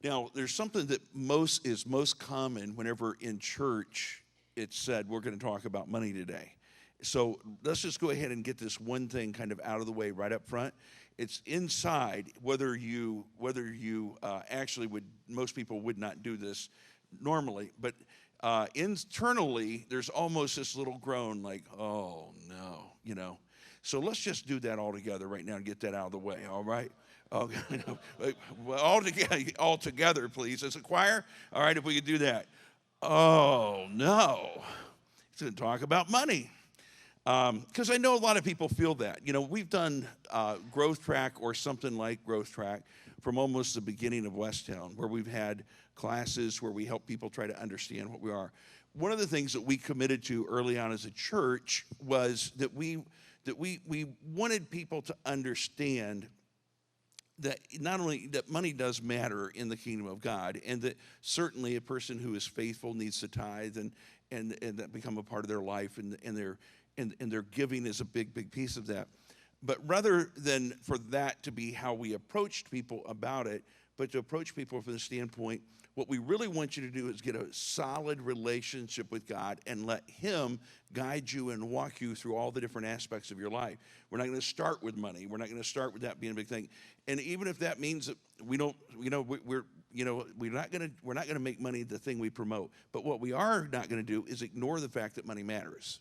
Now, there's something that is most common whenever in church it's said, we're going to talk about money today. So let's just go ahead and get this one thing kind of out of the way right up front. It's inside, whether you actually would, most people would not do this normally, but internally, there's almost this little groan like, oh no. So let's just do that all together right now and get that out of the way, all right? Oh, well, all together, please, as a choir. All right, if we could do that. Oh no, he's going to talk about money. Because I know a lot of people feel that. We've done Growth Track or something like Growth Track from almost the beginning of Westtown, where we've had classes where we help people try to understand what we are. One of the things that we committed to early on as a church was that we wanted people to understand that not only that money does matter in the kingdom of God, and that certainly a person who is faithful needs to tithe and that become a part of their life, and their giving is a big piece of that. But rather than for that to be how we approached people about it, but to approach people from the standpoint, what we really want you to do is get a solid relationship with God and let Him guide you and walk you through all the different aspects of your life. We're not going to start with money. We're not going to start with that being a big thing. And even if that means that we're not going to make money the thing we promote. But what we are not going to do is ignore the fact that money matters.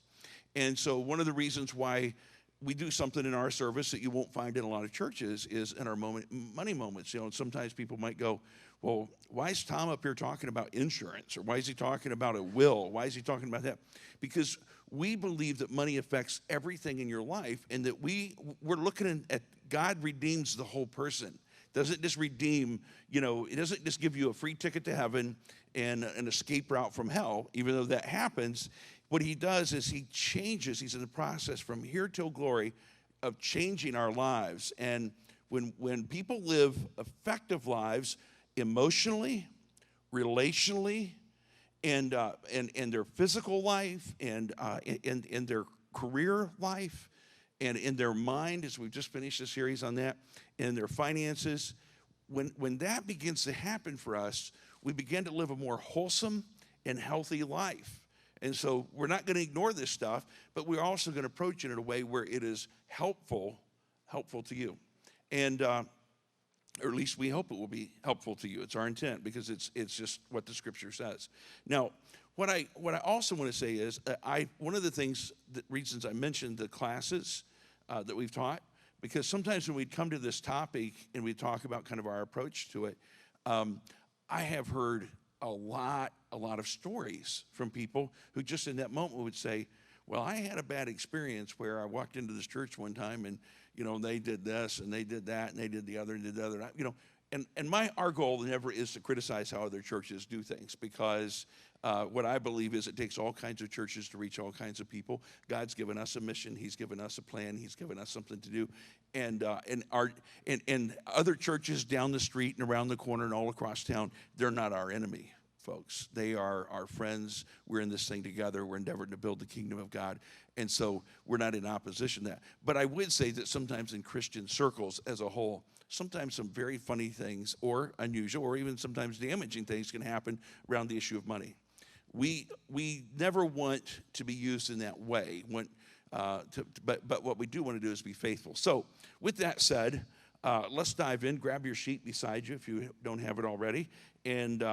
And so one of the reasons why we do something in our service that you won't find in a lot of churches is in our money moments. Sometimes people might go, well, why is Tom up here talking about insurance? Or why is he talking about a will? Why is he talking about that? Because we believe that money affects everything in your life, and that we're looking at God redeems the whole person. Doesn't just redeem, it doesn't just give you a free ticket to heaven and an escape route from hell, even though that happens. What He does is He changes. He's in the process from here till glory of changing our lives. And when people live effective lives emotionally, relationally, and their physical life, and in their career life, and in their mind, as we've just finished a series on that, and their finances, when that begins to happen for us, we begin to live a more wholesome and healthy life. And so we're not going to ignore this stuff, but we're also going to approach it in a way where it is helpful to you. And or at least we hope it will be helpful to you. It's our intent, because it's just what the Scripture says. Now, what I also want to say is one of the reasons I mentioned the classes that we've taught, because sometimes when we come to this topic and we talk about kind of our approach to it, I have heard a lot of stories from people who just in that moment would say, well, I had a bad experience where I walked into this church one time and, they did this and they did that and they did the other and did the other. And our goal never is to criticize how other churches do things, because what I believe is it takes all kinds of churches to reach all kinds of people. God's given us a mission. He's given us a plan. He's given us something to do. And other churches down the street and around the corner and all across town, they're not our enemy, folks. They are our friends. We're in this thing together. We're endeavoring to build the kingdom of God. And so we're not in opposition to that. But I would say that sometimes in Christian circles as a whole, sometimes some very funny things or unusual or even sometimes damaging things can happen around the issue of money. We never want to be used in that way. But what we do want to do is be faithful. So with that said, let's dive in. Grab your sheet beside you if you don't have it already, and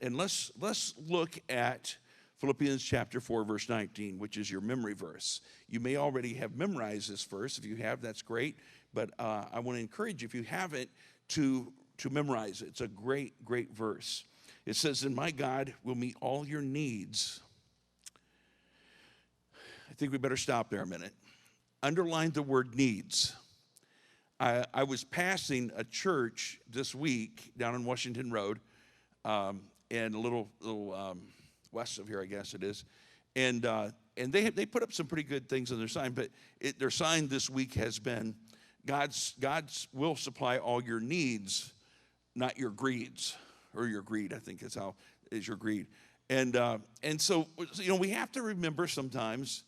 let's look at Philippians chapter 4, verse 19, which is your memory verse. You may already have memorized this verse. If you have, that's great. But I want to encourage you, if you haven't, to memorize it. It's a great verse. It says, "And my God will meet all your needs." I think we better stop there a minute. Underline the word needs. I was passing a church this week down on Washington Road, and a little west of here, I guess it is. And they put up some pretty good things on their sign, but their sign this week has been, God's will supply all your needs, not your greeds. Or your greed, I think is your greed. And so we have to remember sometimes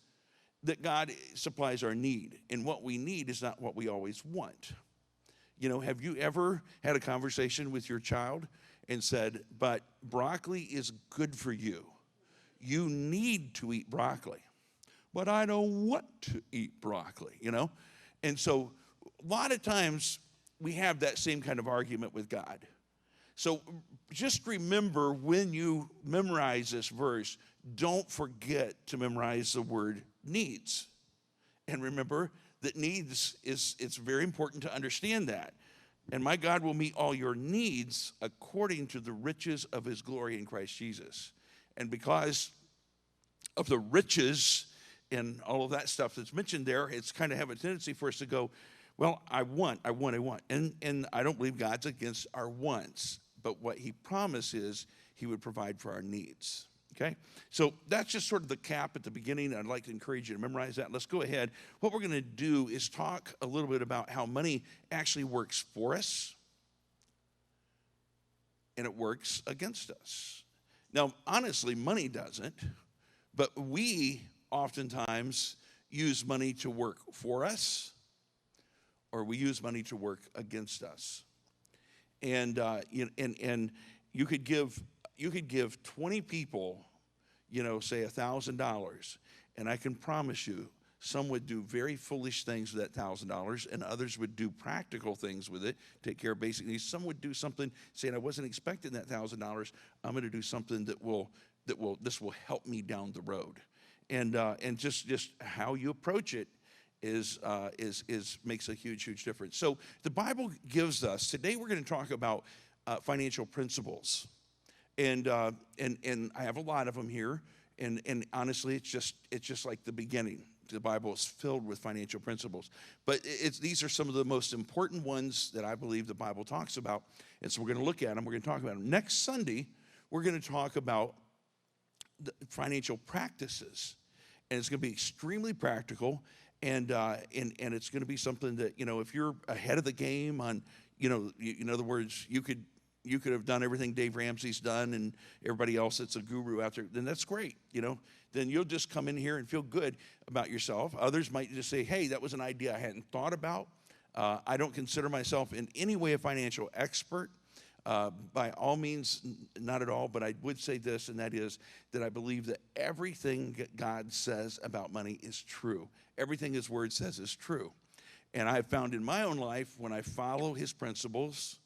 that God supplies our need, and what we need is not what we always want. Have you ever had a conversation with your child and said, but broccoli is good for you. You need to eat broccoli. But I don't want to eat broccoli, you know? And so a lot of times we have that same kind of argument with God. So just remember, when you memorize this verse, don't forget to memorize the word needs. And remember that needs it's very important to understand that. And my God will meet all your needs according to the riches of his glory in Christ Jesus. And because of the riches and all of that stuff that's mentioned there, it's kind of have a tendency for us to go, well, I want. And I don't believe God's against our wants. But what he promised is he would provide for our needs. Okay? So that's just sort of the cap at the beginning. I'd like to encourage you to memorize that. Let's go ahead. What we're going to do is talk a little bit about how money actually works for us and it works against us. Now, honestly, money doesn't, but we oftentimes use money to work for us, or we use money to work against us. And you could give 20 people, say $1,000, and I can promise you, some would do very foolish things with that $1,000, and others would do practical things with it, take care of basic needs. Some would do something saying, I wasn't expecting that $1,000. I'm going to do something this will help me down the road. And just how you approach it is makes a huge difference. So the Bible gives us, today we're going to talk about financial principles. And I have a lot of them here, and honestly, it's just like the beginning. The Bible is filled with financial principles, but these are some of the most important ones that I believe the Bible talks about, and so we're going to look at them. We're going to talk about them. Next Sunday, we're going to talk about the financial practices, and it's going to be extremely practical, and it's going to be something that, if you're ahead of the game on, in other words, you could have done everything Dave Ramsey's done and everybody else that's a guru out there, then that's great, Then you'll just come in here and feel good about yourself. Others might just say, hey, that was an idea I hadn't thought about. I don't consider myself in any way a financial expert. By all means, not at all, but I would say this, and that is that I believe that everything that God says about money is true. Everything his word says is true. And I've found in my own life, when I follow his principles,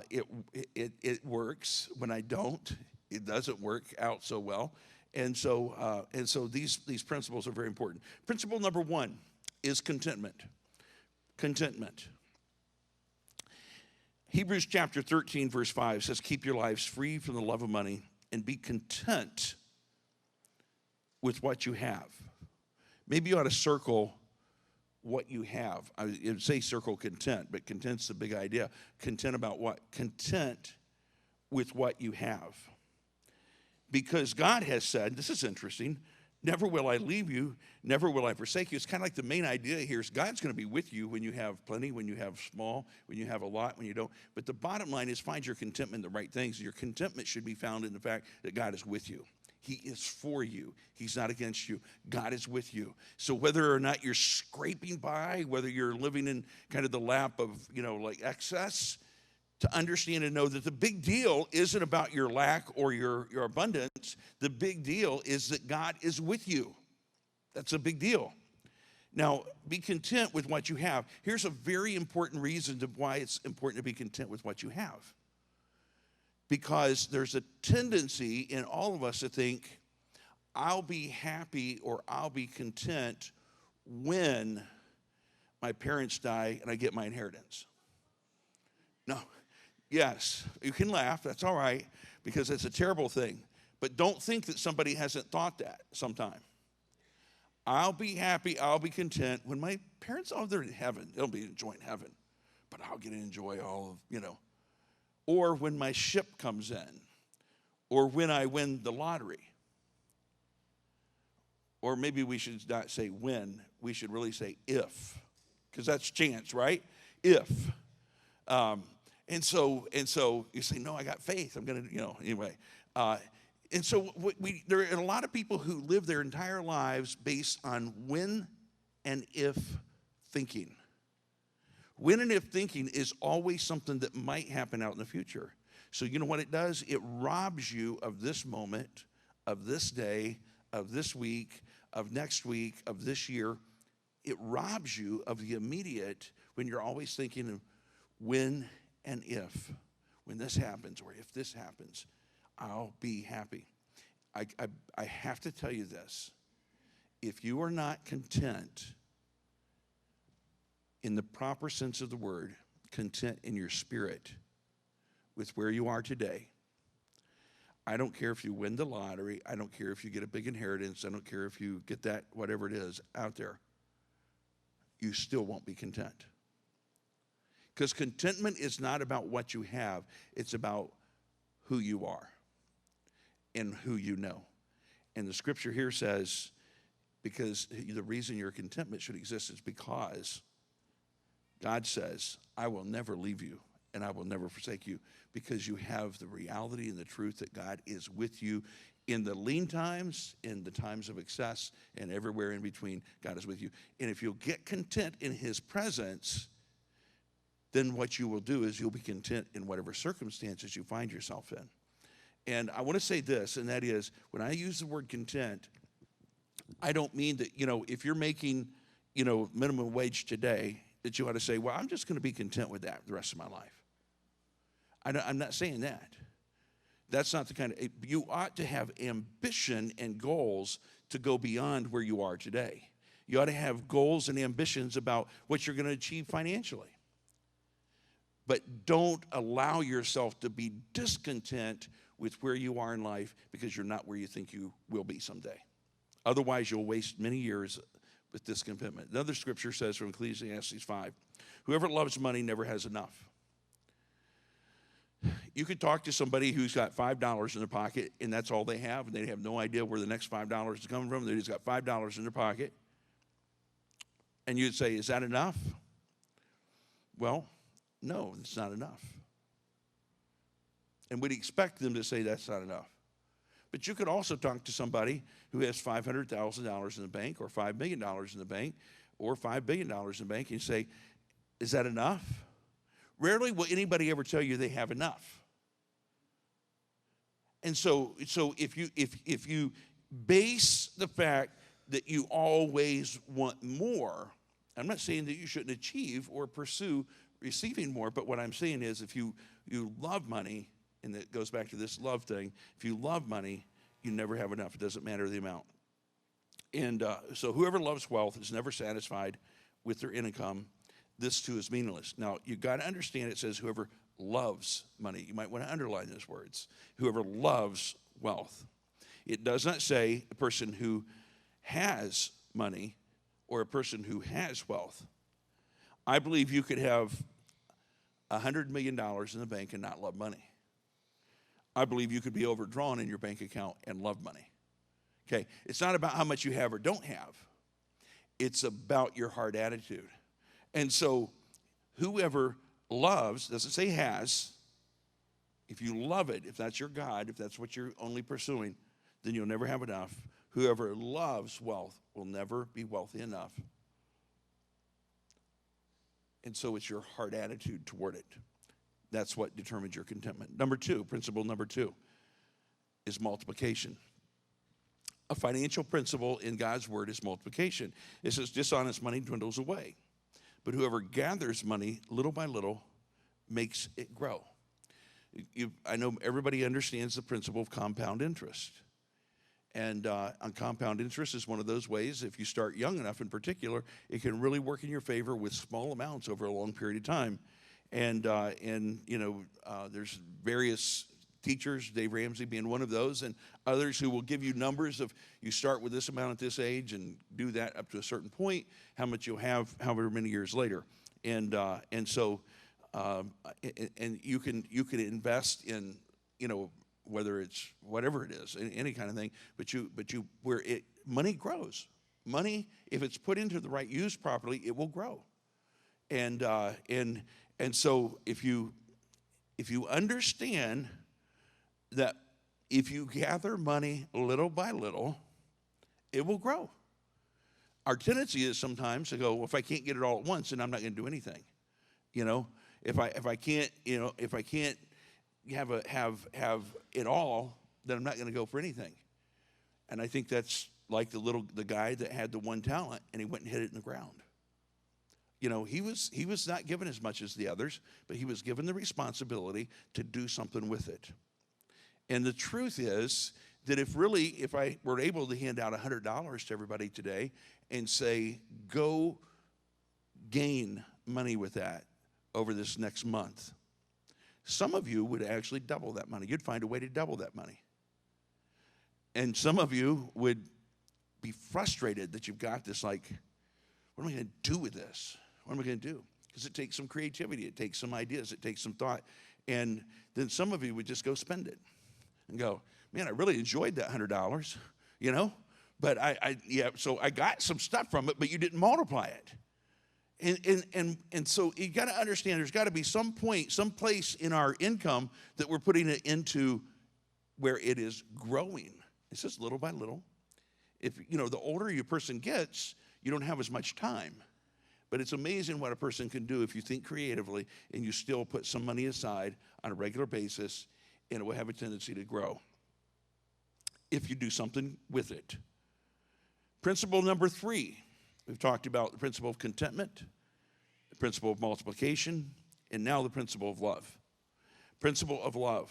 it works. When I don't, it doesn't work out so well. And so these principles are very important. Principle number 1 is contentment. Contentment. Hebrews chapter 13, verse 5 says, keep your lives free from the love of money and be content with what you have. Maybe you ought to circle what you have. I would say circle content, but content's the big idea. Content about what? Content with what you have. Because God has said, this is interesting, never will I leave you, never will I forsake you. It's kind of like the main idea here is God's going to be with you when you have plenty, when you have small, when you have a lot, when you don't. But the bottom line is find your contentment in the right things. Your contentment should be found in the fact that God is with you. He is for you. He's not against you. God is with you. So whether or not you're scraping by, whether you're living in kind of the lap of, like excess, to understand and know that the big deal isn't about your lack or your abundance. The big deal is that God is with you. That's a big deal. Now, be content with what you have. Here's a very important reason to why it's important to be content with what you have. Because there's a tendency in all of us to think, I'll be happy or I'll be content when my parents die and I get my inheritance. No. Yes, you can laugh, that's all right, because it's a terrible thing. But don't think that somebody hasn't thought that sometime. I'll be happy, I'll be content when my parents, they're in heaven. They'll be enjoying heaven. But I'll get to enjoy all of, Or when my ship comes in. Or when I win the lottery. Or maybe we should not say when, we should really say if. Because that's chance, right? If. And so you say, no, I got faith. I'm going to, anyway. And so there are a lot of people who live their entire lives based on when and if thinking. When and if thinking is always something that might happen out in the future. So you know what it does? It robs you of this moment, of this day, of this week, of next week, of this year. It robs you of the immediate when you're always thinking of when and if. When this happens or if this happens, I'll be happy. I have to tell you this. If you are not content in the proper sense of the word, content in your spirit with where you are today, I don't care if you win the lottery. I don't care if you get a big inheritance. I don't care if you get that, whatever it is, out there. You still won't be content. Because contentment is not about what you have. It's about who you are and who you know. And the scripture here says, because the reason your contentment should exist is because God says, I will never leave you and I will never forsake you, because you have the reality and the truth that God is with you in the lean times, in the times of excess, and everywhere in between. God is with you. And if you'll get content in his presence, then what you will do is you'll be content in whatever circumstances you find yourself in. And I want to say this, and that is, when I use the word content, I don't mean that, if you're making, minimum wage today, that you ought to say, well, I'm just going to be content with that the rest of my life. I'm not saying that. That's not the kind of, you ought to have ambition and goals to go beyond where you are today. You ought to have goals and ambitions about what you're going to achieve financially. But don't allow yourself to be discontent with where you are in life because you're not where you think you will be someday. Otherwise, you'll waste many years with discontentment. Another scripture says from Ecclesiastes 5, whoever loves money never has enough. You could talk to somebody who's got $5 in their pocket, and that's all they have, and they have no idea where the next $5 is coming from. They just got $5 in their pocket. And you'd say, is that enough? Well, no, it's not enough. And we'd expect them to say that's not enough. But you could also talk to somebody who has $500,000 in the bank, or $5 million in the bank, or $5 billion in the bank, and you say, is that enough? Rarely will anybody ever tell you they have enough. And so if you base the fact that you always want more, I'm not saying that you shouldn't achieve or pursue receiving more, but what I'm saying is if you love money, and it goes back to this love thing, if you love money, you never have enough. It doesn't matter the amount. And so whoever loves wealth is never satisfied with their income. This too is meaningless. Now, you got to understand it says whoever loves money. You might want to underline those words. Whoever loves wealth. It does not say a person who has money or a person who has wealth. I believe you could have $100 million in the bank and not love money. I believe you could be overdrawn in your bank account and love money. Okay, it's not about how much you have or don't have. It's about your heart attitude. And so whoever loves, doesn't say has, if you love it, if that's your God, if that's what you're only pursuing, then you'll never have enough. Whoever loves wealth will never be wealthy enough. And so it's your heart attitude toward it. That's what determines your contentment. Principle number two is multiplication. A financial principle in God's word is multiplication. It says dishonest money dwindles away, but whoever gathers money little by little makes it grow. I know everybody understands the principle of compound interest. And on compound interest is one of those ways, if you start young enough in particular, it can really work in your favor with small amounts over a long period of time. And there's various teachers, Dave Ramsey being one of those, and others who will give you numbers of you start with this amount at this age and do that up to a certain point, how much you'll have however many years later. And you can invest in, whether it's whatever it is, any kind of thing, money grows. Money, if it's put into the right use properly, it will grow. And so if you understand that if you gather money little by little, it will grow. Our tendency is sometimes to go, well, if I can't get it all at once, then I'm not going to do anything. If I can't have it all, then I'm not going to go for anything. And I think that's like the guy that had the one talent and he went and hid it in the ground. You know, he was not given as much as the others, but he was given the responsibility to do something with it. And the truth is that if I were able to hand out $100 to everybody today and say, go gain money with that over this next month, some of you would actually double that money. You'd find a way to double that money. And some of you would be frustrated that you've got this, like, what am I going to do with this? What am I going to do? Because it takes some creativity. It takes some ideas. It takes some thought. And then some of you would just go spend it and go, man, I really enjoyed that $100, you know? But so I got some stuff from it, but you didn't multiply it. And so you got to understand there's got to be some point, some place in our income that we're putting it into where it is growing. It's just little by little. If, you know, the older your person gets, you don't have as much time. But it's amazing what a person can do if you think creatively and you still put some money aside on a regular basis, and it will have a tendency to grow if you do something with it. Principle number 3, we've talked about the principle of contentment, the principle of multiplication, and now the principle of love. Principle of love.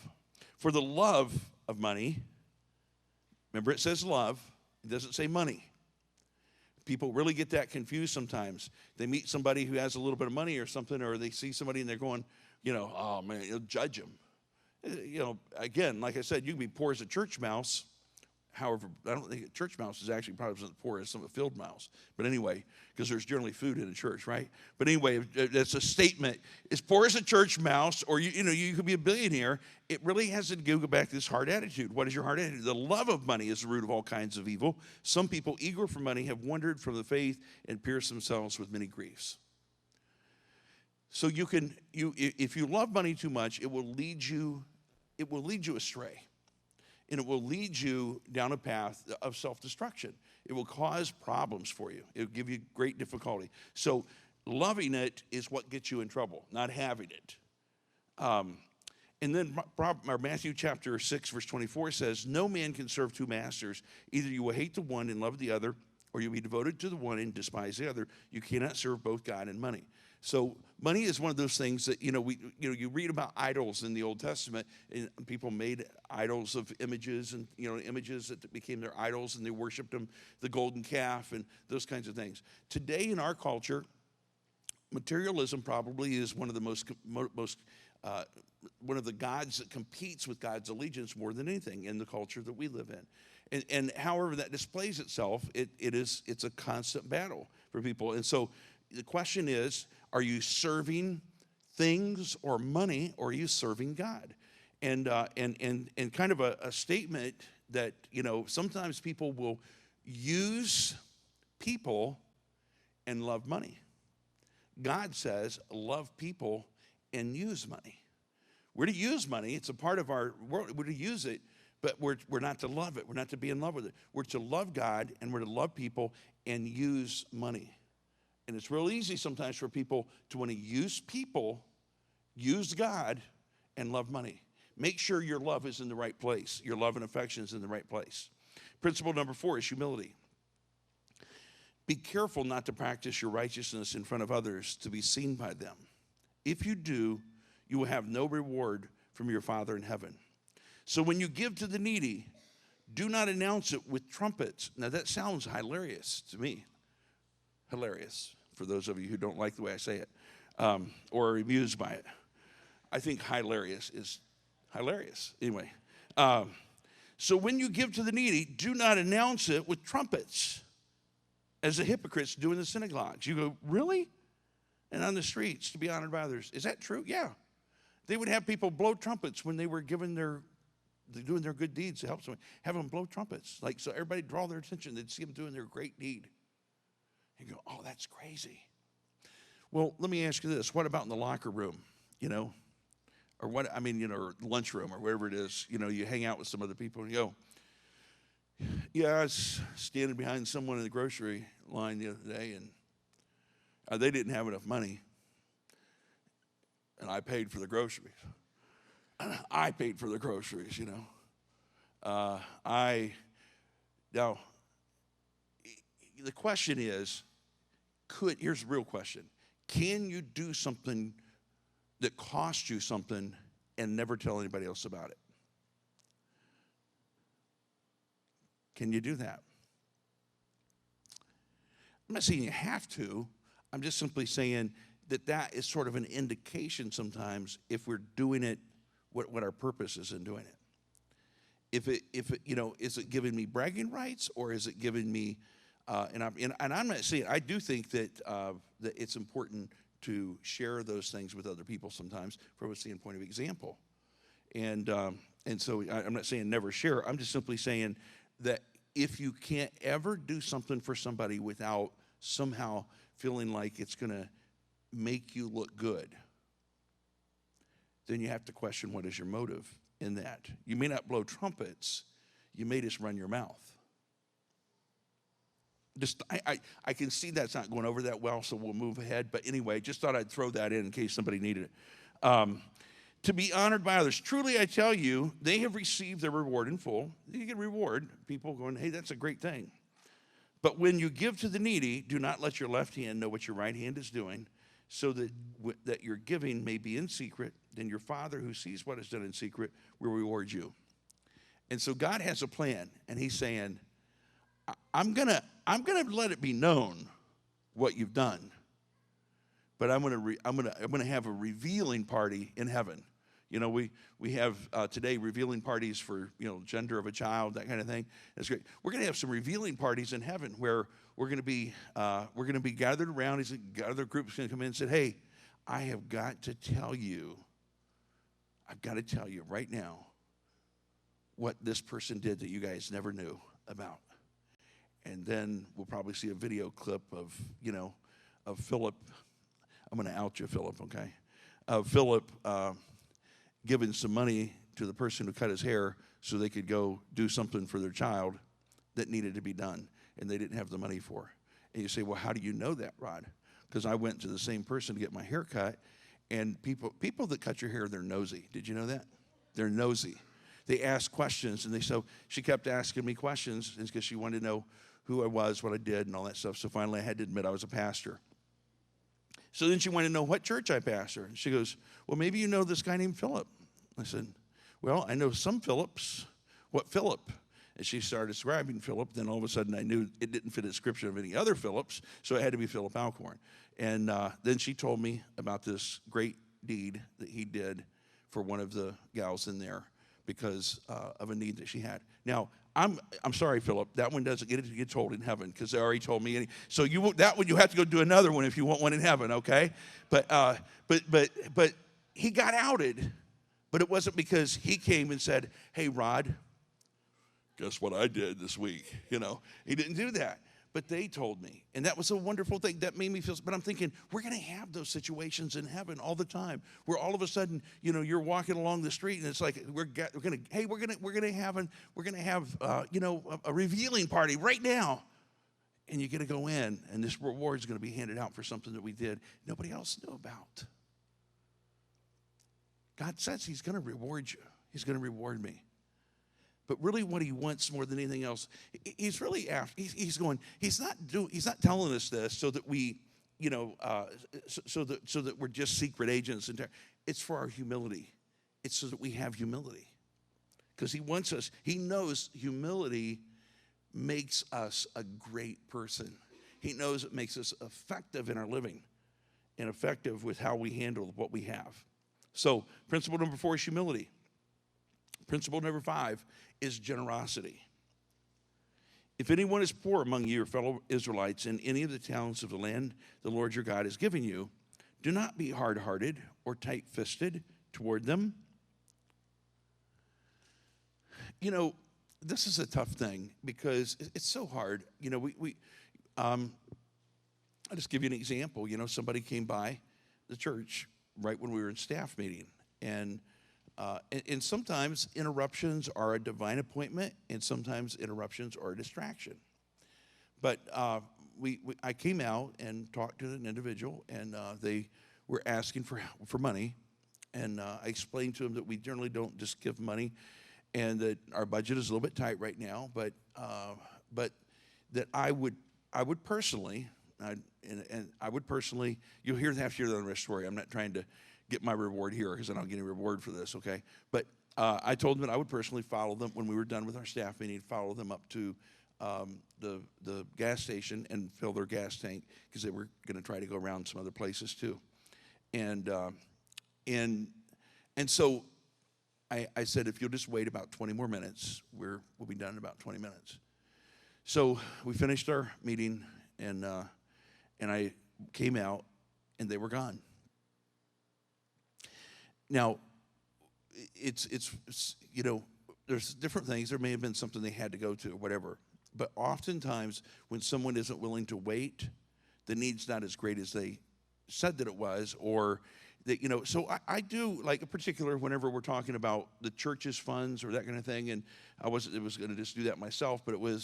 For the love of money, remember it says love, it doesn't say money. People really get that confused sometimes. They meet somebody who has a little bit of money or something, or they see somebody and they're going, you know, oh man, you'll judge them. You know, again, like I said, you can be poor as a church mouse. However, I don't think a church mouse is actually probably as poor as some of a field mouse. But anyway, because there's generally food in a church, right? But anyway, that's a statement. As poor as a church mouse, or you could be a billionaire. It really has to go back to this heart attitude. What is your heart attitude? The love of money is the root of all kinds of evil. Some people eager for money have wandered from the faith and pierced themselves with many griefs. So if you love money too much, it will lead you astray. And it will lead you down a path of self-destruction. It will cause problems for you. It will give you great difficulty. So loving it is what gets you in trouble, not having it. And then Matthew chapter 6, verse 24 says, no man can serve two masters. Either you will hate the one and love the other, or you'll be devoted to the one and despise the other. You cannot serve both God and money. So money is one of those things that, you read about idols in the Old Testament, and people made idols of images and, images that became their idols, and they worshiped them, the golden calf and those kinds of things. Today in our culture, materialism probably is one of the one of the gods that competes with God's allegiance more than anything in the culture that we live in. And however that displays itself, it's a constant battle for people. And so the question is, are you serving things or money, or are you serving God? And kind of a statement that, sometimes people will use people and love money. God says, love people and use money. We're to use money. It's a part of our world. We're to use it, but we're not to love it. We're not to be in love with it. We're to love God, and we're to love people and use money. And it's real easy sometimes for people to want to use people, use God, and love money. Make sure your love is in the right place. Your love and affection is in the right place. Principle number 4 is humility. Be careful not to practice your righteousness in front of others to be seen by them. If you do, you will have no reward from your Father in heaven. So when you give to the needy, do not announce it with trumpets. Now that sounds hilarious to me. Hilarious, for those of you who don't like the way I say it, or are amused by it. I think hilarious is hilarious. Anyway, so when you give to the needy, do not announce it with trumpets, as the hypocrites do in the synagogues. You go, really? And on the streets to be honored by others. Is that true? Yeah. They would have people blow trumpets when they were doing their good deeds to help someone. Have them blow trumpets, so everybody draw their attention. They'd see them doing their great deed. You go, oh, that's crazy. Well, let me ask you this. What about in the locker room, or lunchroom or wherever it is, you hang out with some other people and you go, yeah, I was standing behind someone in the grocery line the other day, and they didn't have enough money, and I paid for the groceries. I paid for the groceries, Now, the question is, here's the real question. Can you do something that costs you something and never tell anybody else about it? Can you do that? I'm not saying you have to. I'm just simply saying that is sort of an indication sometimes if we're doing it, what our purpose is in doing it. If it, is it giving me bragging rights, or is it giving me, and I'm not saying, I do think that it's important to share those things with other people sometimes from a standpoint of example. And so I'm not saying never share. I'm just simply saying that if you can't ever do something for somebody without somehow feeling like it's going to make you look good, then you have to question, what is your motive in that? You may not blow trumpets. You may just run your mouth. I can see that's not going over that well, so we'll move ahead. But anyway, just thought I'd throw that in case somebody needed it. To be honored by others. Truly, I tell you, they have received their reward in full. You get reward. People going, hey, that's a great thing. But when you give to the needy, do not let your left hand know what your right hand is doing, so that your giving may be in secret. Then your Father who sees what is done in secret will reward you. And so God has a plan, and he's saying, I'm gonna let it be known what you've done, but I'm gonna have a revealing party in heaven. We have today revealing parties for gender of a child, that kind of thing. That's great. We're gonna have some revealing parties in heaven where we're gonna be gathered around. Other groups gonna come in and say, hey, I have got to tell you right now what this person did that you guys never knew about. And then we'll probably see a video clip of Philip. I'm going to out you, Philip, okay? Of Philip giving some money to the person who cut his hair so they could go do something for their child that needed to be done, and they didn't have the money for. And you say, well, how do you know that, Rod? Because I went to the same person to get my hair cut, and people that cut your hair, they're nosy. Did you know that? They're nosy. They ask questions, and so she kept asking me questions because she wanted to know who I was, what I did, and all that stuff. So finally I had to admit I was a pastor. So then she wanted to know what church I pastor. And she goes, well, maybe you know this guy named Philip. I said, well, I know some Philips. What Philip? And she started describing Philip. Then all of a sudden I knew it didn't fit a description of any other Philips, so it had to be Philip Alcorn. And then she told me about this great deed that he did for one of the gals in there because of a need that she had. Now, I'm sorry, Philip. That one doesn't get told in heaven because they already told me. So that one you have to go do another one if you want one in heaven, okay? But he got outed, but it wasn't because he came and said, "Hey, Rod, guess what I did this week?" He didn't do that. But they told me, and that was a wonderful thing. That made me feel. But I'm thinking we're going to have those situations in heaven all the time, where all of a sudden, you're walking along the street, and it's like we're going to have a revealing party right now, and you get to go in, and this reward is going to be handed out for something that we did nobody else knew about. God says He's going to reward you. He's going to reward me. But really, what He wants more than anything else, He's really after. He's going. He's not telling us this so that we, so that we're just secret agents. It's for our humility. It's so that we have humility, because He wants us. He knows humility makes us a great person. He knows it makes us effective in our living, and effective with how we handle what we have. So, principle number 4 is humility. Principle number 5 is generosity. If anyone is poor among you, your fellow Israelites, in any of the towns of the land the Lord your God is giving you, do not be hard-hearted or tight-fisted toward them. This is a tough thing because it's so hard. I'll just give you an example. Somebody came by the church right when we were in staff meeting, and sometimes interruptions are a divine appointment, and sometimes interruptions are a distraction. But I came out and talked to an individual, and they were asking for money, And I explained to him that we generally don't just give money, and that our budget is a little bit tight right now, but that I would personally, and I would personally, you'll have to hear the rest story. I'm not trying to get my reward here because I don't get any reward for this, okay? But I told them that I would personally follow them when we were done with our staff meeting, follow them up to the gas station and fill their gas tank, because they were going to try to go around some other places too. And so I said, if you'll just wait about 20 more minutes, we'll be done in about 20 minutes. So we finished our meeting, and I came out, and they were gone. Now, it's there's different things. There may have been something they had to go to or whatever. But oftentimes, when someone isn't willing to wait, the need's not as great as they said that it was, or that, so I do, like, a particular, whenever we're talking about the church's funds or that kind of thing, and I was going to just do that myself, but when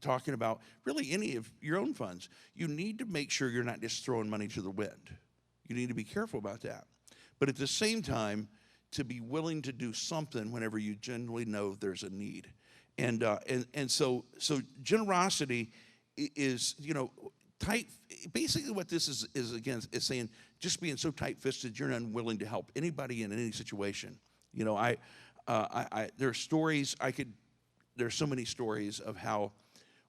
talking about really any of your own funds, you need to make sure you're not just throwing money to the wind. You need to be careful about that. But at the same time, to be willing to do something whenever you genuinely know there's a need. And so generosity is, tight. Basically what this is again, is saying, just being so tight-fisted, you're unwilling to help anybody in any situation. There are stories there's so many stories of how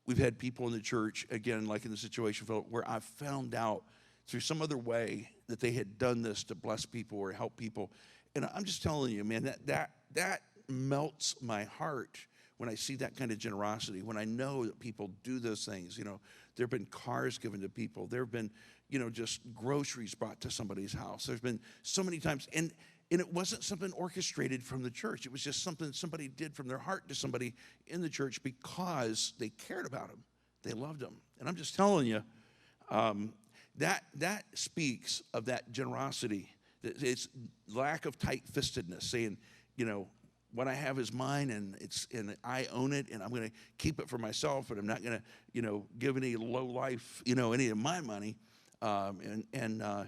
we've had people in the church, again, like in the situation, where I've found out through some other way that they had done this to bless people or help people. And I'm just telling you, man, that melts my heart when I see that kind of generosity, when I know that people do those things. There have been cars given to people. There have been, just groceries brought to somebody's house. There's been so many times. And it wasn't something orchestrated from the church. It was just something somebody did from their heart to somebody in the church because they cared about them. They loved them. And I'm just telling you, that speaks of that generosity. It's lack of tight-fistedness, saying, what I have is mine, and I own it, and I'm going to keep it for myself, and I'm not going to, give any low life, any of my money, and I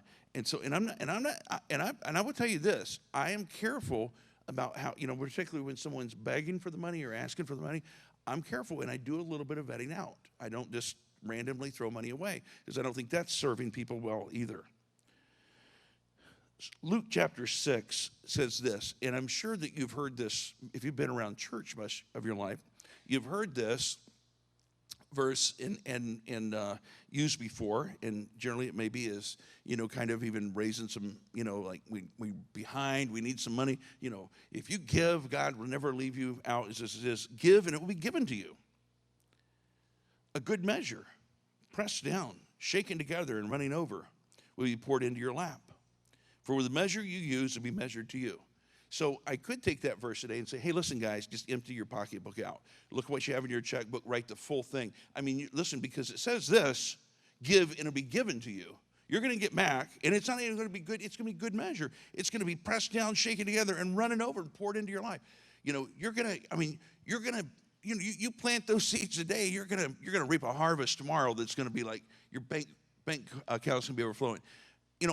will tell you this: I am careful about how, particularly when someone's begging for the money or asking for the money, I'm careful, and I do a little bit of vetting out. I don't just randomly throw money away, because I don't think that's serving people well either. Luke chapter 6 says this, and I'm sure that you've heard this if you've been around church much of your life. You've heard this verse and used before, and generally it may be as, kind of even raising some, like we behind, we need some money. If you give, God will never leave you out. It's just give, and it will be given to you. A good measure, pressed down, shaken together, and running over, will be poured into your lap. For with the measure you use, it will be measured to you. So I could take that verse today and say, hey, listen, guys, just empty your pocketbook out. Look what you have in your checkbook. Write the full thing. I mean, listen, because it says this, give, and it'll be given to you. You're going to get back, and it's not even going to be good. It's going to be good measure. It's going to be pressed down, shaken together, and running over and poured into your life. You plant those seeds today, you're going to reap a harvest tomorrow that's going to be like your bank account's going to be overflowing.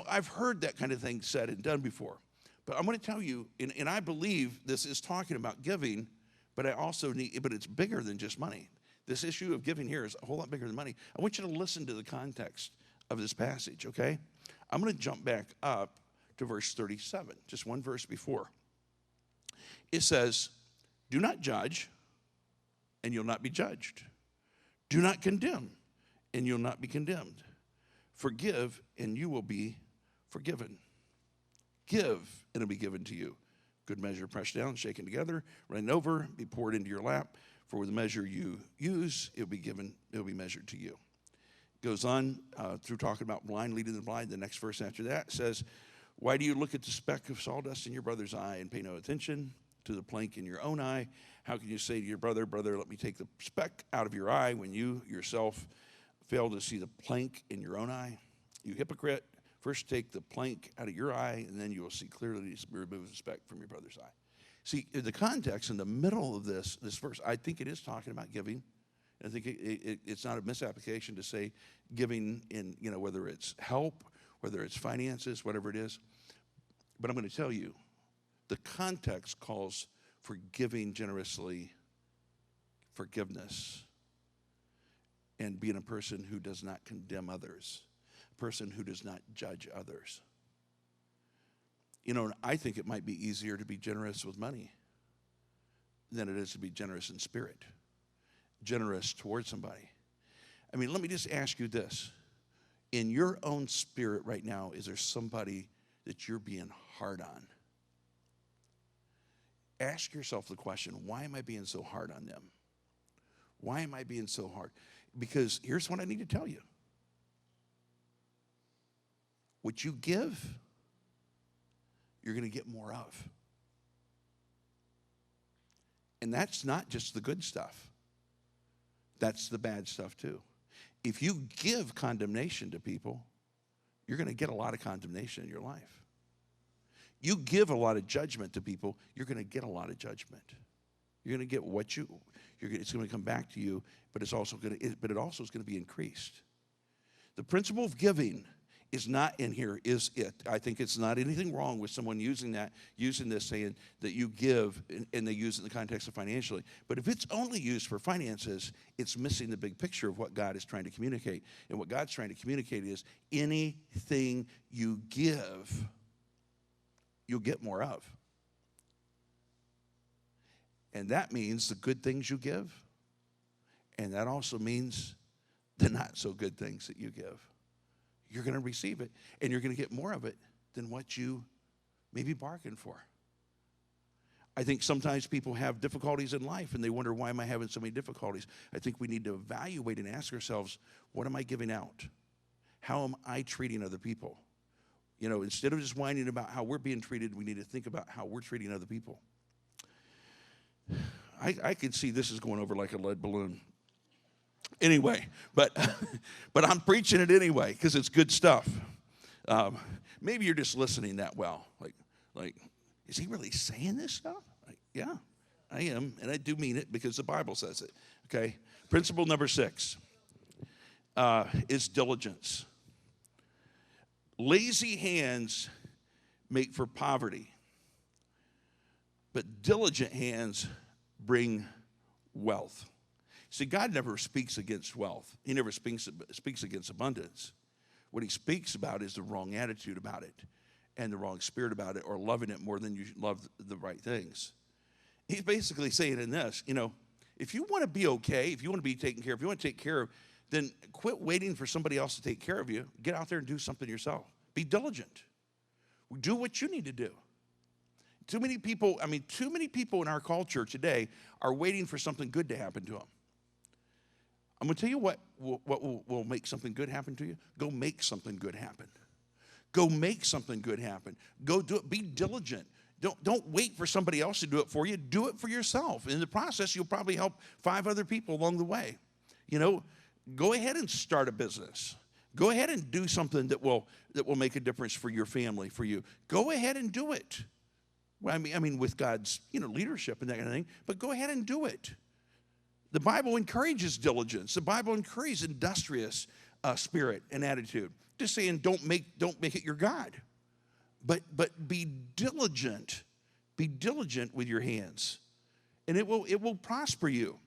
I've heard that kind of thing said and done before. But I'm going to tell you, and I believe this is talking about giving, but but it's bigger than just money. This issue of giving here is a whole lot bigger than money. I want you to listen to the context of this passage, okay? I'm going to jump back up to verse 37, just one verse before. It says, do not judge, and you'll not be judged. Do not condemn, and you'll not be condemned. Forgive, and you will be forgiven. Give, and it'll be given to you. Good measure, pressed down, shaken together, running over, be poured into your lap. For with the measure you use, it'll be measured to you. Goes on through talking about blind leading the blind. The next verse after that says, why do you look at the speck of sawdust in your brother's eye and pay no attention to the plank in your own eye? How can you say to your brother, let me take the speck out of your eye when you yourself fail to see the plank in your own eye? You hypocrite, first take the plank out of your eye, and then you will see clearly to remove the speck from your brother's eye. See, the context in the middle of this verse, I think it is talking about giving. I think it's not a misapplication to say giving in, whether it's help, whether it's finances, whatever it is. But I'm going to tell you, the context calls for giving generously, forgiveness, and being a person who does not condemn others, a person who does not judge others. You know, I think it might be easier to be generous with money than it is to be generous in spirit, generous towards somebody. I mean, let me just ask you this. In your own spirit right now, is there somebody that you're being hard on? Ask yourself the question, why am I being so hard on them? Why am I being so hard? Because here's what I need to tell you. What you give, you're going to get more of. And that's not just the good stuff. That's the bad stuff too. If you give condemnation to people, you're going to get a lot of condemnation in your life. You give a lot of judgment to people, you're going to get a lot of judgment. You're going to get what it's going to come back to you, but it also is going to be increased. The principle of giving is not in here, is it? I think it's not anything wrong with someone using this, saying that you give, and they use it in the context of financially. But if it's only used for finances, it's missing the big picture of what God is trying to communicate. And what God's trying to communicate is anything you give, you'll get more of. And that means the good things you give, and that also means the not so good things that you give. You're going to receive it, and you're going to get more of it than what you maybe bargained for. I think sometimes people have difficulties in life, and they wonder, why am I having so many difficulties? I think we need to evaluate and ask ourselves, what am I giving out? How am I treating other people? You know, instead of just whining about how we're being treated, we need to think about how we're treating other people. I could see this is going over like a lead balloon. Anyway, but I'm preaching it anyway because it's good stuff. Maybe you're just listening that well. Like, is he really saying this stuff? Like, yeah, I am, and I do mean it because the Bible says it. Okay, principle number 6 is diligence. Lazy hands make for poverty, but diligent hands bring wealth. See, God never speaks against wealth. He never speaks against abundance. What he speaks about is the wrong attitude about it and the wrong spirit about it, or loving it more than you love the right things. He's basically saying in this, you know, if you want to be okay, if you want to be taken care of, if you want to take care of, then quit waiting for somebody else to take care of you. Get out there and do something yourself. Be diligent. Do what you need to do. Too many people in our culture today are waiting for something good to happen to them. I'm going to tell you what will make something good happen to you. Go make something good happen. Go make something good happen. Go do it. Be diligent. Don't wait for somebody else to do it for you. Do it for yourself. In the process, you'll probably help 5 other people along the way. You know, go ahead and start a business. Go ahead and do something that will make a difference for your family, for you. Go ahead and do it. Well, I mean, with God's leadership and that kind of thing. But go ahead and do it. The Bible encourages diligence. The Bible encourages industrious spirit and attitude. Just saying, don't make it your God, but be diligent. Be diligent with your hands, and it will prosper you.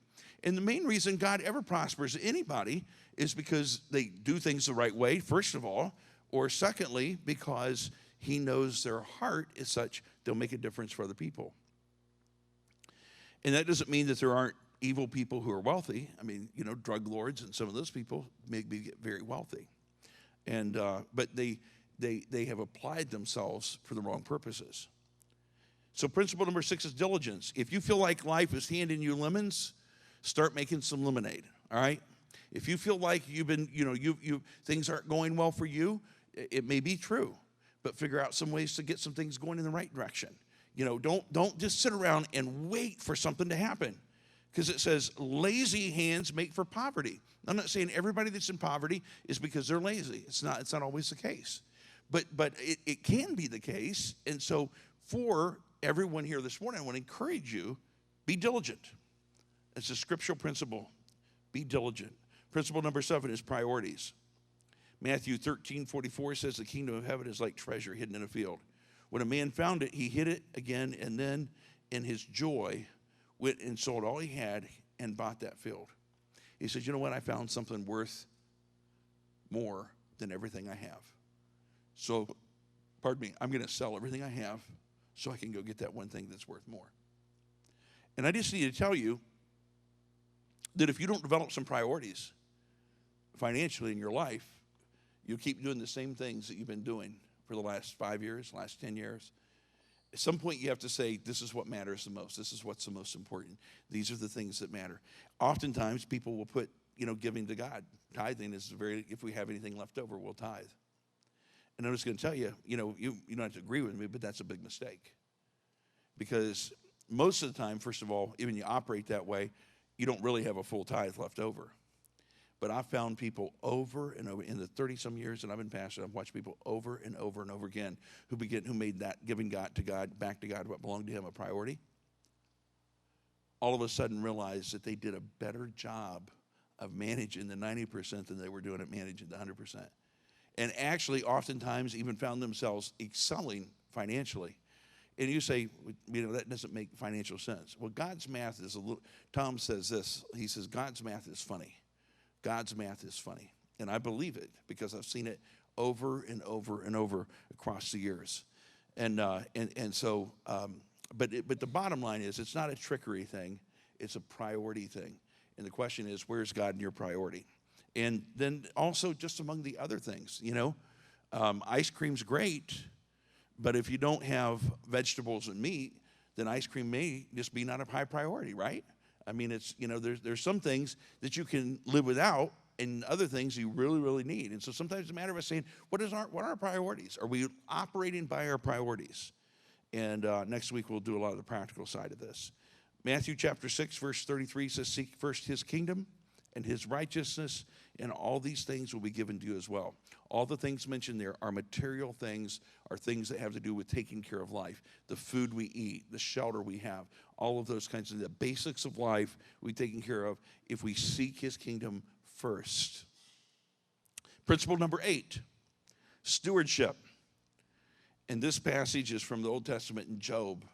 And the main reason God ever prospers anybody is because they do things the right way, first of all, or secondly, because he knows their heart is such they'll make a difference for other people. And that doesn't mean that there aren't evil people who are wealthy. I mean, drug lords and some of those people may be very wealthy, and but they have applied themselves for the wrong purposes. So principle number 6 is diligence. If you feel like life is handing you lemons, start making some lemonade. All right. If you feel like you've been, things aren't going well for you, it may be true, but figure out some ways to get some things going in the right direction. Don't just sit around and wait for something to happen. Because it says lazy hands make for poverty. I'm not saying everybody that's in poverty is because they're lazy. It's not always the case. But it can be the case. And so for everyone here this morning, I want to encourage you, be diligent. It's a scriptural principle. Be diligent. Principle number 7 is priorities. Matthew 13:44 says the kingdom of heaven is like treasure hidden in a field. When a man found it, he hid it again, and then in his joy went and sold all he had and bought that field. He says, you know what? I found something worth more than everything I have. So, pardon me, I'm going to sell everything I have so I can go get that one thing that's worth more. And I just need to tell you that if you don't develop some priorities financially in your life, you'll keep doing the same things that you've been doing for the last 5 years, last 10 years. At some point, you have to say, this is what matters the most. This is what's the most important. These are the things that matter. Oftentimes, people will put, giving to God. Tithing is if we have anything left over, we'll tithe. And I'm just going to tell you, you don't have to agree with me, but that's a big mistake. Because most of the time, first of all, even you operate that way, you don't really have a full tithe left over. But I've found people over and over, in the 30-some years that I've been pastor, I've watched people over and over and over again who made that giving back to God, what belonged to him, a priority. All of a sudden realized that they did a better job of managing the 90% than they were doing at managing the 100%. And actually, oftentimes, even found themselves excelling financially. And you say, that doesn't make financial sense. Well, God's math is Tom says this. He says, God's math is funny. God's math is funny. And I believe it because I've seen it over and over and over across the years. But the bottom line is it's not a trickery thing. It's a priority thing. And the question is, where's God in your priority? And then also just among the other things, ice cream's great, but if you don't have vegetables and meat, then ice cream may just be not a high priority, right? I mean, it's, there's some things that you can live without and other things you really, really need. And so sometimes it's a matter of us saying, what are our priorities? Are we operating by our priorities? And next week we'll do a lot of the practical side of this. Matthew chapter 6, verse 33 says, seek first his kingdom and his righteousness, and all these things will be given to you as well. All the things mentioned there are material things, are things that have to do with taking care of life. The food we eat, the shelter we have, all of those kinds of the basics of life we're taking care of if we seek his kingdom first. Principle number 8, stewardship. And this passage is from the Old Testament in Job.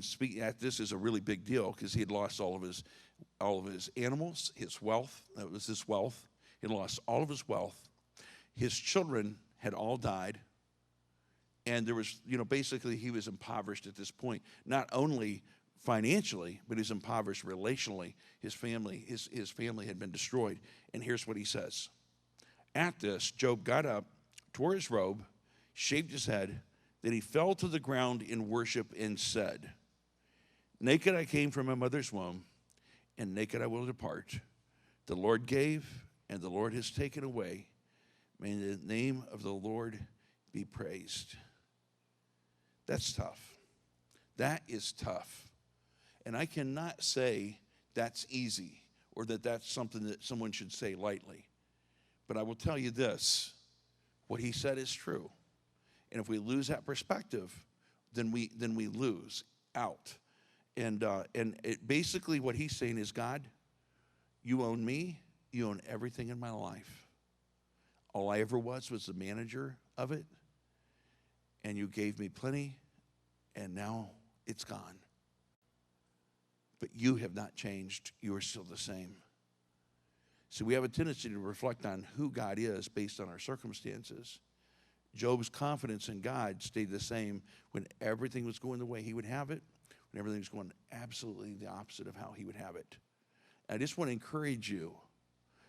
Speaking at this is a really big deal because he had lost all of his animals, his wealth. That was his wealth. He lost all of his wealth. His children had all died. And there was, basically he was impoverished at this point, not only financially, but he's impoverished relationally. His family had been destroyed. And here's what he says. At this, Job got up, tore his robe, shaved his head. Then he fell to the ground in worship and said, naked I came from my mother's womb, and naked I will depart. The Lord gave, and the Lord has taken away. May the name of the Lord be praised. That's tough. That is tough. And I cannot say that's easy or that that's something that someone should say lightly. But I will tell you this, what he said is true. And if we lose that perspective, then we lose out. And basically what he's saying is, God, you own me. You own everything in my life. All I ever was the manager of it. And you gave me plenty. And now it's gone. But you have not changed. You are still the same. So we have a tendency to reflect on who God is based on our circumstances. Job's confidence in God stayed the same when everything was going the way he would have it, when everything was going absolutely the opposite of how he would have it. I just want to encourage you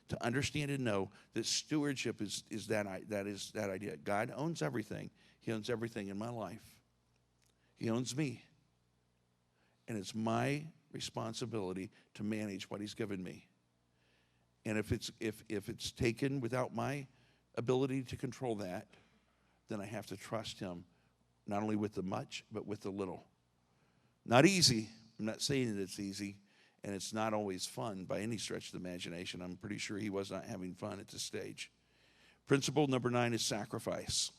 to understand and know that stewardship is that idea. God owns everything. He owns everything in my life. He owns me. And it's my responsibility to manage what he's given me. And if it's taken without my ability to control that, then I have to trust him, not only with the much, but with the little. Not easy. I'm not saying that it's easy, and it's not always fun by any stretch of the imagination. I'm pretty sure he was not having fun at this stage. Principle number 9 is sacrifice.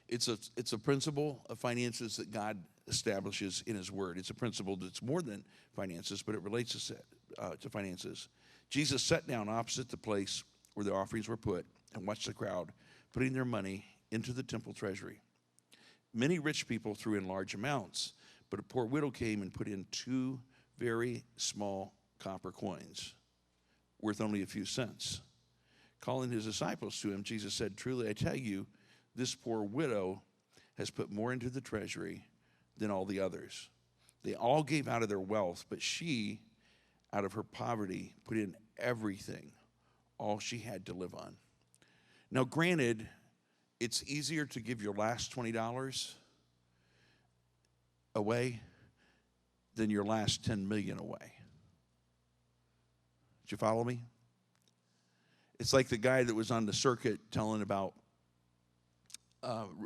It's a principle of finances that God establishes in his word. It's a principle that's more than finances, but it relates to finances. Jesus sat down opposite the place where the offerings were put and watched the crowd putting their money into the temple treasury. Many rich people threw in large amounts, but a poor widow came and put in 2 very small copper coins, worth only a few cents. Calling his disciples to him, Jesus said, "Truly I tell you, this poor widow has put more into the treasury than all the others. They all gave out of their wealth, but she, out of her poverty, put in everything, all she had to live on." Now, granted, it's easier to give your last $20 away than your last $10 million away. Did you follow me? It's like the guy that was on the circuit telling about,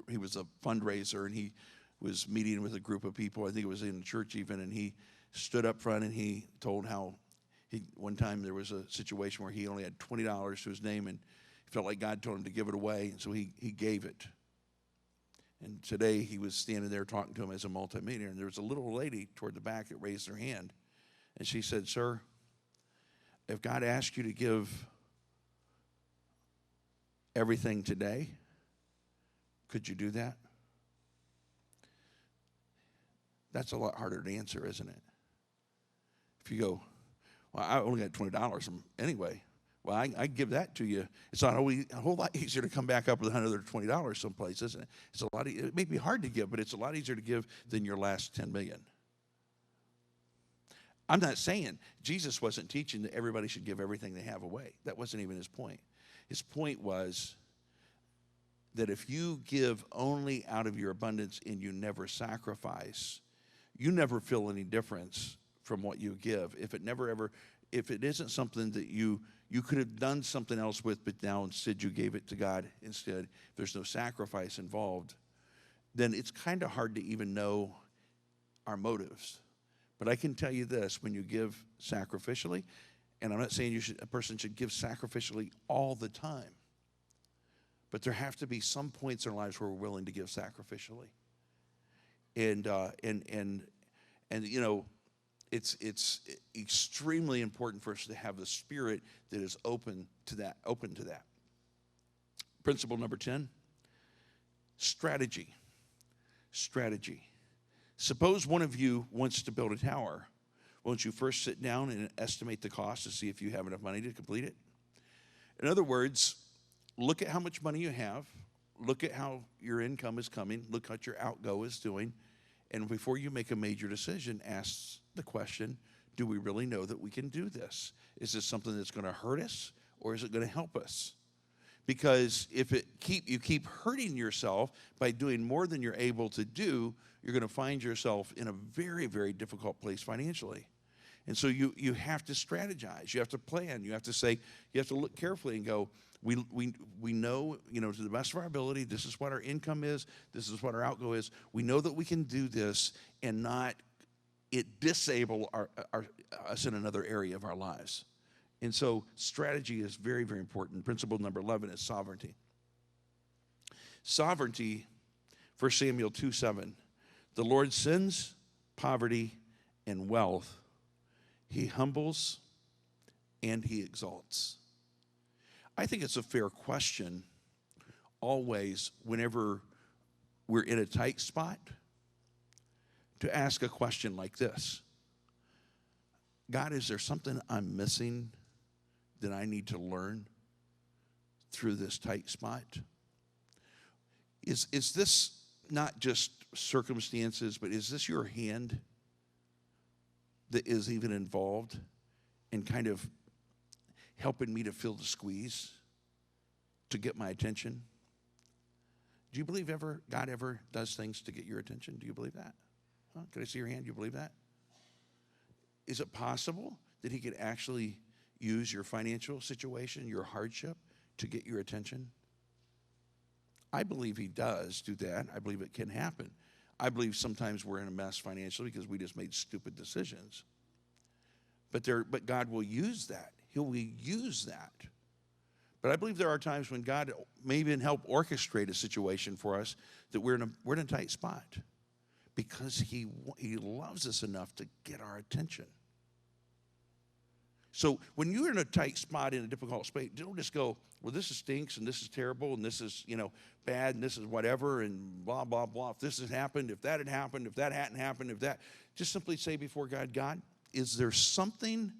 he was a fundraiser, and he was meeting with a group of people. I think it was in church even, and he stood up front and he told how one time there was a situation where he only had $20 to his name, and he felt like God told him to give it away, and so he gave it. And today he was standing there talking to him as a multimillionaire, and there was a little lady toward the back that raised her hand, and she said, "Sir, if God asked you to give everything today, could you do that?" That's a lot harder to answer, isn't it? If you go, "Well, I only got $20 anyway. Well, I give that to you." It's not always a whole lot easier to come back up with another $20 someplace, isn't it? It's a lot. It may be hard to give, but it's a lot easier to give than your last $10 million. I'm not saying Jesus wasn't teaching that everybody should give everything they have away. That wasn't even his point. His point was that if you give only out of your abundance and you never sacrifice, you never feel any difference from what you give. If it isn't something that you could have done something else with, but now instead you gave it to God instead, if there's no sacrifice involved, then it's kind of hard to even know our motives. But I can tell you this, when you give sacrificially, and I'm not saying a person should give sacrificially all the time, but there have to be some points in our lives where we're willing to give sacrificially. And you know, it's extremely important for us to have a spirit that is open to that. Principle number 10, strategy. Suppose one of you wants to build a tower. Won't you first sit down and estimate the cost to see if you have enough money to complete it? In other words, look at how much money you have. Look at how your income is coming. Look what your outgo is doing. And before you make a major decision, ask the question, do we really know that we can do this? Is this something that's going to hurt us, or is it going to help us? Because if you keep hurting yourself by doing more than you're able to do, you're going to find yourself in a very, very difficult place financially. And so you have to strategize. You have to plan. You have to look carefully and go, we know, to the best of our ability, this is what our income is. This is what our outgo is. We know that we can do this and not it disable us in another area of our lives. And so strategy is very, very important. Principle number 11 is sovereignty. Sovereignty, 1 Samuel 2:7. The Lord sends poverty and wealth. He humbles and he exalts. I think it's a fair question always whenever we're in a tight spot to ask a question like this. God, is there something I'm missing that I need to learn through this tight spot? Is this not just circumstances, but is this your hand that is even involved in kind of helping me to feel the squeeze to get my attention? Do you believe God ever does things to get your attention? Do you believe that? Huh? Can I see your hand? Do you believe that? Is it possible that he could actually use your financial situation, your hardship, to get your attention? I believe he does do that. I believe it can happen. I believe sometimes we're in a mess financially because we just made stupid decisions. But God will use that. He will use that. But I believe there are times when God may even help orchestrate a situation for us that we're in a tight spot because he loves us enough to get our attention. So when you're in a tight spot, in a difficult space, don't just go, well, this stinks, and this is terrible, and this is, bad, and this is whatever, and blah, blah, blah. If this had happened, if that had happened, if that hadn't happened, if that. Just simply say before God, God, is there something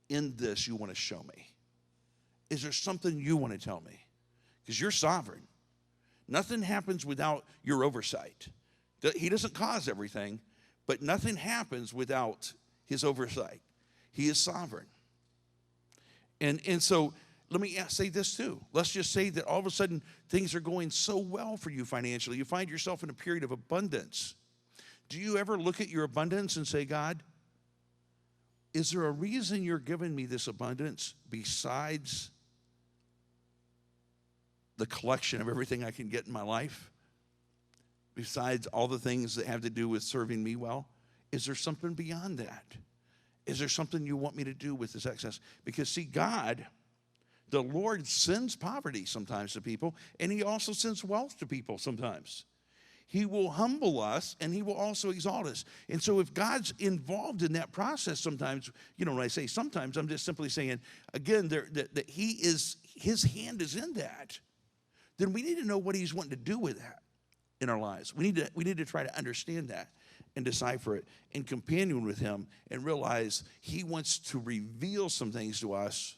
in this you want to show me? Is there something you want to tell me? Because you're sovereign. Nothing happens without your oversight. He doesn't cause everything, but nothing happens without his oversight. He is sovereign. And so let me say this too. Let's just say that all of a sudden things are going so well for you financially. You find yourself in a period of abundance. Do you ever look at your abundance and say, God, is there a reason you're giving me this abundance besides the collection of everything I can get in my life? Besides all the things that have to do with serving me well? Is there something beyond that? Is there something you want me to do with this excess? Because see, God, the Lord sends poverty sometimes to people, and he also sends wealth to people sometimes. He will humble us, and he will also exalt us. And so if God's involved in that process sometimes, when I say sometimes, I'm just simply saying, again, that his hand is in that. Then we need to know what he's wanting to do with that in our lives. We need to try to understand that and decipher it and companion with him and realize he wants to reveal some things to us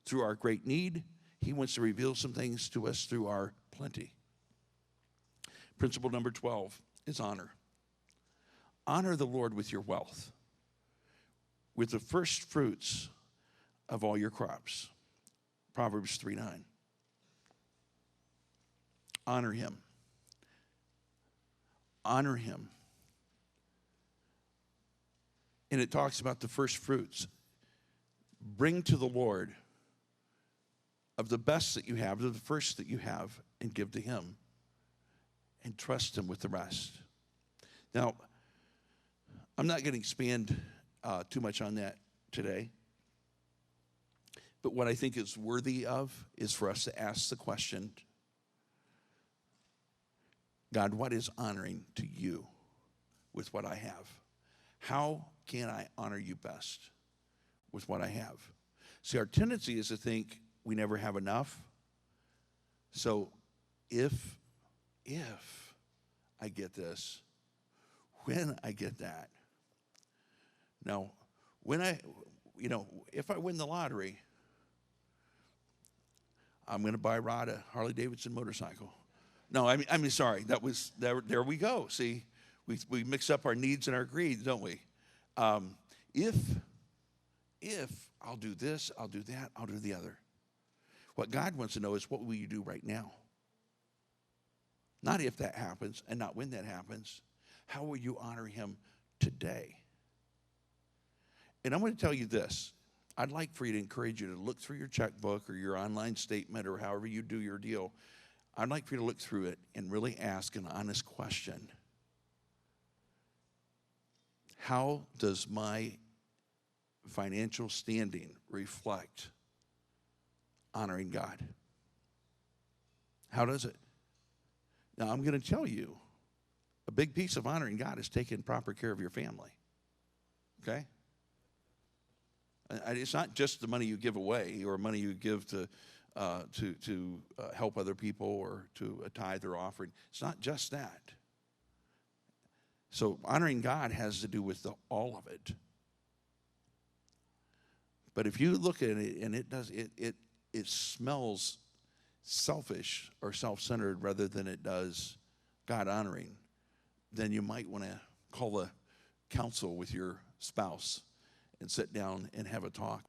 through our great need. He wants to reveal some things to us through our plenty. Principle number 12 is honor. Honor the Lord with your wealth, with the first fruits of all your crops. Proverbs 3:9. Honor him. Honor him. And it talks about the first fruits. Bring to the Lord of the best that you have, of the first that you have, and give to him. And trust him with the rest. Now, I'm not going to expand too much on that today. But what I think is worthy of is for us to ask the question, God, what is honoring to you with what I have? How can I honor you best with what I have? See, our tendency is to think we never have enough. So if I get this, when I get that. Now, if I win the lottery, I'm going to buy Rod a Harley Davidson motorcycle. No, I mean, sorry. That was there we go. See, we mix up our needs and our greed, don't we? If I'll do this, I'll do that, I'll do the other. What God wants to know is, what will you do right now? Not if that happens and not when that happens. How will you honor him today? And I'm going to tell you this. I'd like for you to encourage you to look through your checkbook or your online statement or however you do your deal. I'd like for you to look through it and really ask an honest question. How does my financial standing reflect honoring God? How does it? Now, I'm going to tell you, a big piece of honoring God is taking proper care of your family. Okay? It's not just the money you give away or money you give to help other people or to a tithe or offering. It's not just that. So honoring God has to do with all of it. But if you look at it and it smells selfish or self-centered rather than it does God honoring, then you might want to call a counsel with your spouse and sit down and have a talk.